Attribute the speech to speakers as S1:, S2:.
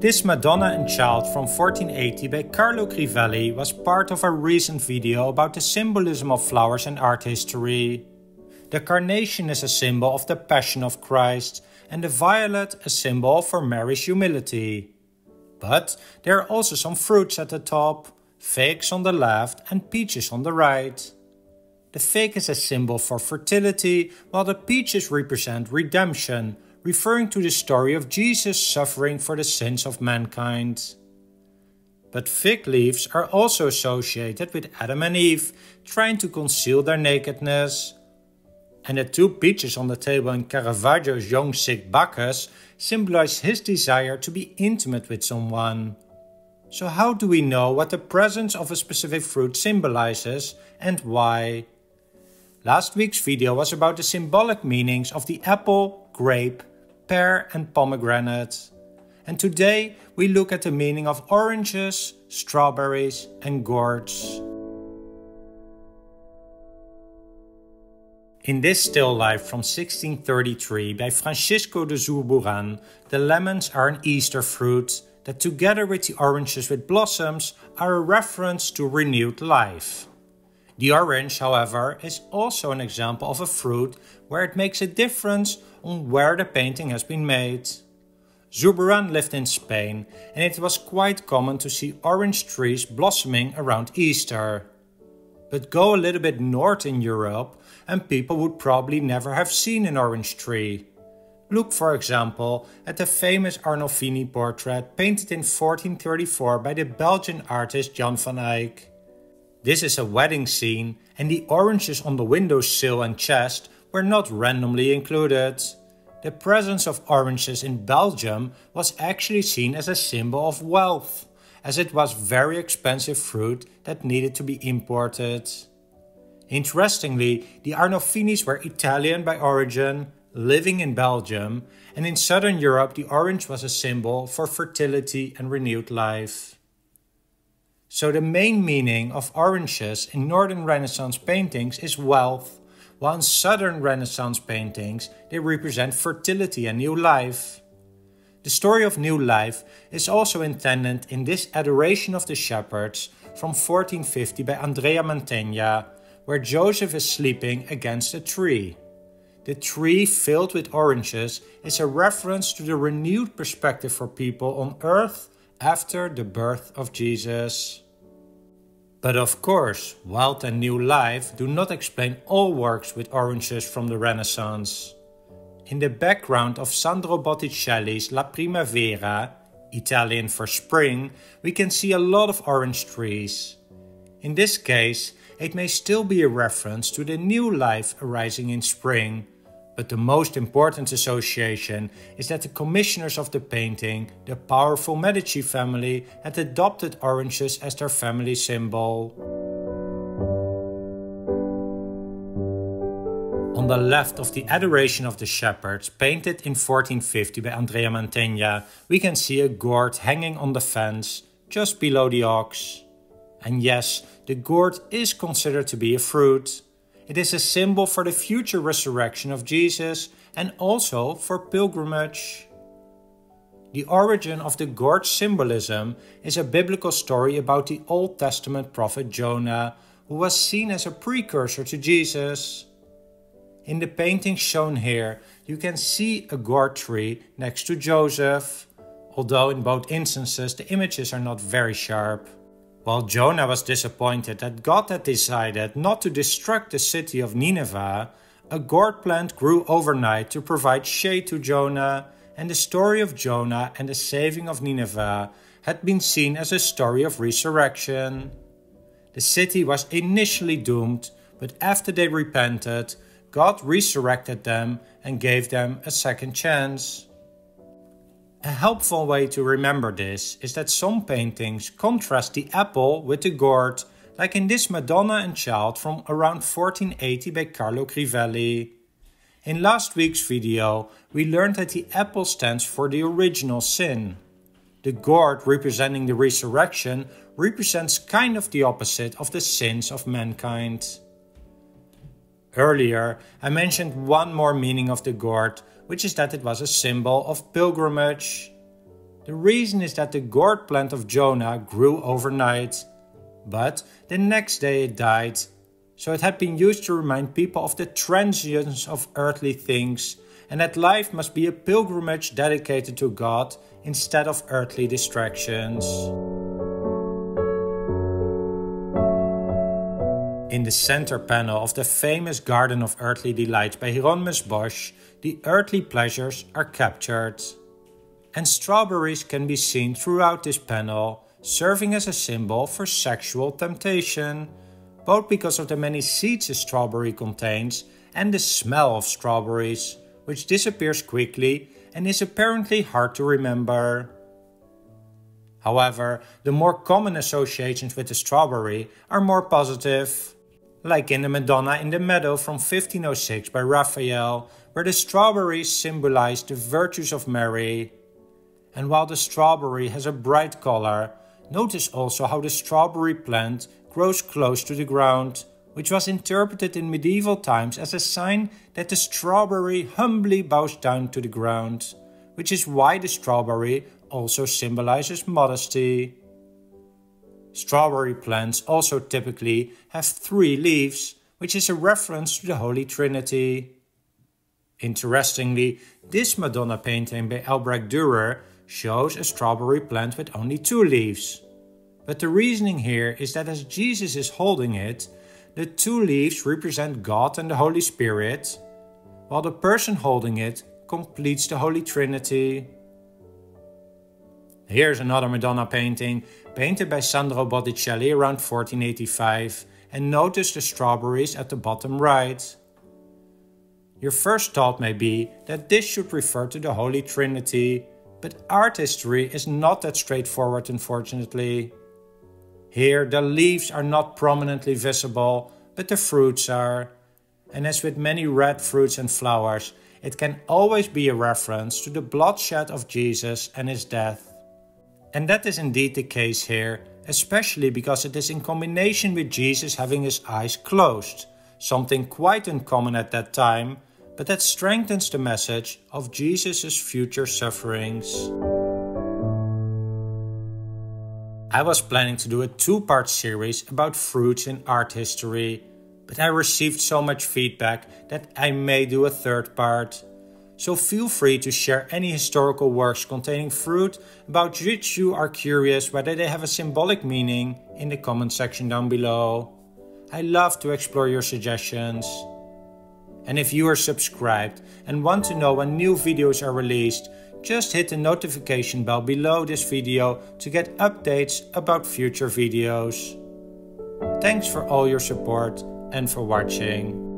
S1: This Madonna and Child from 1480 by Carlo Crivelli was part of a recent video about the symbolism of flowers and art history. The carnation is a symbol of the Passion of Christ and the violet a symbol for Mary's humility. But there are also some fruits at the top, figs on the left and peaches on the right. The fig is a symbol for fertility, while the peaches represent redemption, referring to the story of Jesus suffering for the sins of mankind. But fig leaves are also associated with Adam and Eve, trying to conceal their nakedness. And the two peaches on the table in Caravaggio's Young Sick Bacchus symbolize his desire to be intimate with someone. So how do we know what the presence of a specific fruit symbolizes and why? Last week's video was about the symbolic meanings of the apple, grape, pear and pomegranate. And today we look at the meaning of oranges, strawberries and gourds. In this still life from 1633 by Francisco de Zurburan, the lemons are an Easter fruit that together with the oranges with blossoms are a reference to renewed life. The orange, however, is also an example of a fruit where it makes a difference on where the painting has been made. Zurburan lived in Spain and it was quite common to see orange trees blossoming around Easter. But go a little bit north in Europe and people would probably never have seen an orange tree. Look for example at the famous Arnolfini portrait painted in 1434 by the Belgian artist Jan van Eyck. This is a wedding scene and the oranges on the windowsill and chest were not randomly included. The presence of oranges in Belgium was actually seen as a symbol of wealth, as it was very expensive fruit that needed to be imported. Interestingly, the Arnolfinis were Italian by origin, living in Belgium, and in Southern Europe the orange was a symbol for fertility and renewed life. So the main meaning of oranges in Northern Renaissance paintings is wealth, while in Southern Renaissance paintings they represent fertility and new life. The story of new life is also intended in this Adoration of the Shepherds from 1450 by Andrea Mantegna, where Joseph is sleeping against a tree. The tree filled with oranges is a reference to the renewed perspective for people on earth after the birth of Jesus. But of course, wealth and new life do not explain all works with oranges from the Renaissance. In the background of Sandro Botticelli's La Primavera, Italian for spring, we can see a lot of orange trees. In this case, it may still be a reference to the new life arising in spring, but the most important association is that the commissioners of the painting, the powerful Medici family, had adopted oranges as their family symbol. On the left of the Adoration of the Shepherds, painted in 1450 by Andrea Mantegna, we can see a gourd hanging on the fence, just below the ox. And yes, the gourd is considered to be a fruit. It is a symbol for the future resurrection of Jesus and also for pilgrimage. The origin of the gourd symbolism is a biblical story about the Old Testament prophet Jonah, who was seen as a precursor to Jesus. In the painting shown here, you can see a gourd tree next to Joseph, although in both instances the images are not very sharp. While Jonah was disappointed that God had decided not to destruct the city of Nineveh, a gourd plant grew overnight to provide shade to Jonah, and the story of Jonah and the saving of Nineveh had been seen as a story of resurrection. The city was initially doomed, but after they repented, God resurrected them and gave them a second chance. A helpful way to remember this is that some paintings contrast the apple with the gourd, like in this Madonna and Child from around 1480 by Carlo Crivelli. In last week's video, we learned that the apple stands for the original sin. The gourd, representing the resurrection, represents kind of the opposite of the sins of mankind. Earlier, I mentioned one more meaning of the gourd, which is that it was a symbol of pilgrimage. The reason is that the gourd plant of Jonah grew overnight, but the next day it died. So it had been used to remind people of the transience of earthly things and that life must be a pilgrimage dedicated to God instead of earthly distractions. In the center panel of the famous Garden of Earthly Delights by Hieronymus Bosch, the earthly pleasures are captured. And strawberries can be seen throughout this panel, serving as a symbol for sexual temptation, both because of the many seeds a strawberry contains and the smell of strawberries, which disappears quickly and is apparently hard to remember. However, the more common associations with the strawberry are more positive, like in the Madonna in the Meadow from 1506 by Raphael, where the strawberries symbolize the virtues of Mary. And while the strawberry has a bright color, notice also how the strawberry plant grows close to the ground, which was interpreted in medieval times as a sign that the strawberry humbly bows down to the ground, which is why the strawberry also symbolizes modesty. Strawberry plants also typically have 3 leaves, which is a reference to the Holy Trinity. Interestingly, this Madonna painting by Albrecht Dürer shows a strawberry plant with only 2 leaves. But the reasoning here is that as Jesus is holding it, the 2 leaves represent God and the Holy Spirit, while the person holding it completes the Holy Trinity. Here's another Madonna painting, painted by Sandro Botticelli around 1485, and notice the strawberries at the bottom right. Your first thought may be that this should refer to the Holy Trinity, but art history is not that straightforward, unfortunately. Here the leaves are not prominently visible, but the fruits are. And as with many red fruits and flowers, it can always be a reference to the bloodshed of Jesus and his death. And that is indeed the case here, especially because it is in combination with Jesus having his eyes closed, something quite uncommon at that time, but that strengthens the message of Jesus' future sufferings. I was planning to do a 2-part series about fruits in art history, but I received so much feedback that I may do a 3rd part. So feel free to share any historical works containing fruit about which you are curious whether they have a symbolic meaning in the comment section down below. I love to explore your suggestions. And if you are subscribed and want to know when new videos are released, just hit the notification bell below this video to get updates about future videos. Thanks for all your support and for watching.